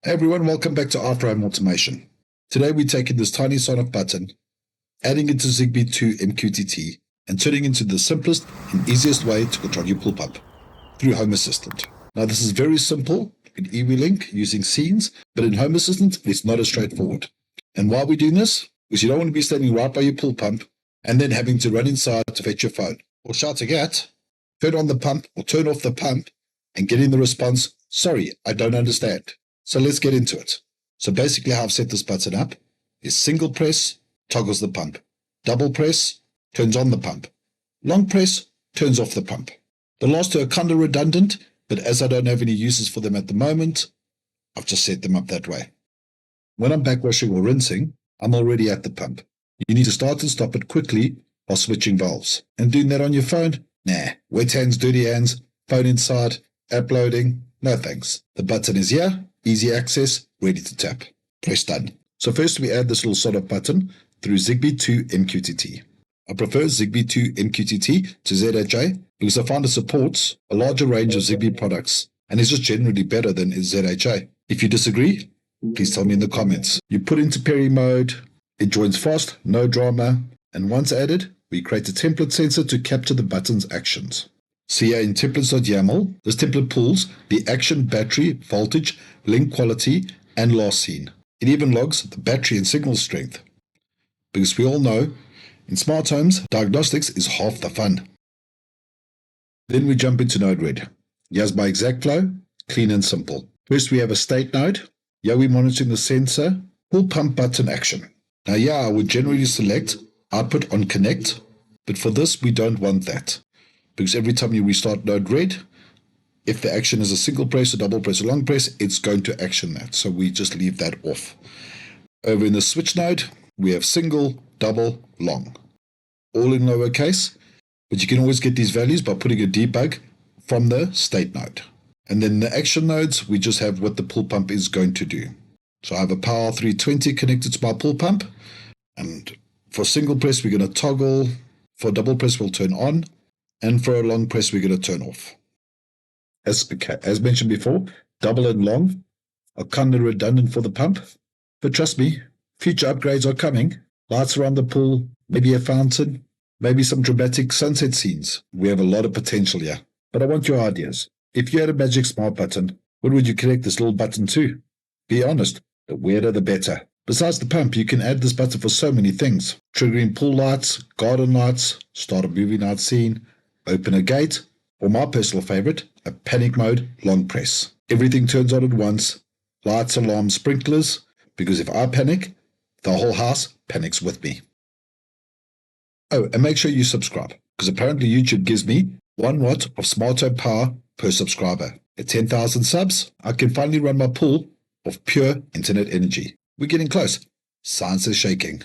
Hey everyone, welcome back to After Home Automation. Today we're taking this tiny Sonoff button, adding it to Zigbee2MQTT, and turning it into the simplest and easiest way to control your pool pump through Home Assistant. Now this is very simple in eWeLink using scenes, but in Home Assistant it's not as straightforward. And why we're doing this is you don't want to be standing right by your pool pump and then having to run inside to fetch your phone, or shouting at, turn on the pump or turn off the pump, and getting the response, sorry, I don't understand. So let's get into it. So basically how I've set this button up is single press, toggles the pump. Double press, turns on the pump. Long press, turns off the pump. The last two are kind of redundant, but as I don't have any uses for them at the moment, I've just set them up that way. When I'm backwashing or rinsing, I'm already at the pump. You need to start and stop it quickly while switching valves. And doing that on your phone? Nah. Wet hands, dirty hands, phone inside, app loading, no thanks. The button is here. Easy access, ready to tap. Press done. So first we add this little Sonoff button through Zigbee2MQTT. I prefer Zigbee2MQTT to ZHA because I find it supports a larger range of Zigbee products and is just generally better than ZHA. If you disagree, please tell me in the comments. You put into Peri mode, it joins fast, no drama, and once added, we create a template sensor to capture the button's actions. So here in templates.yaml, this template pulls the action, battery, voltage, link quality, and last seen. It even logs the battery and signal strength. Because we all know, in smart homes, diagnostics is half the fun. Then we jump into Node-RED. Here's my exact flow, clean and simple. First we have a state node. Here we're monitoring the sensor, pull pump button action. Now here I would generally select output on connect, but for this we don't want that. Because every time you restart Node-RED, if the action is a single press, a double press, or long press, it's going to action that. So we just leave that off. Over in the switch node, we have single, double, long. All in lowercase, but you can always get these values by putting a debug from the state node. And then the action nodes, we just have what the pool pump is going to do. So I have a power 320 connected to my pool pump. And for single press, we're going to toggle. For double press, we'll turn on. And for a long press, we're going to turn off. As mentioned before, double and long are kind of redundant for the pump. But trust me, future upgrades are coming. Lights around the pool, maybe a fountain, maybe some dramatic sunset scenes. We have a lot of potential here. But I want your ideas. If you had a magic smart button, what would you connect this little button to? Be honest, the weirder the better. Besides the pump, you can add this button for so many things. Triggering pool lights, garden lights, start a movie night scene, open a gate, or my personal favorite, a panic mode long press. Everything turns on at once, lights, alarms, sprinklers, because if I panic, the whole house panics with me. Oh, and make sure you subscribe, because apparently YouTube gives me 1 watt of smart home power per subscriber. At 10,000 subs, I can finally run my pool of pure internet energy. We're getting close. Science is shaking.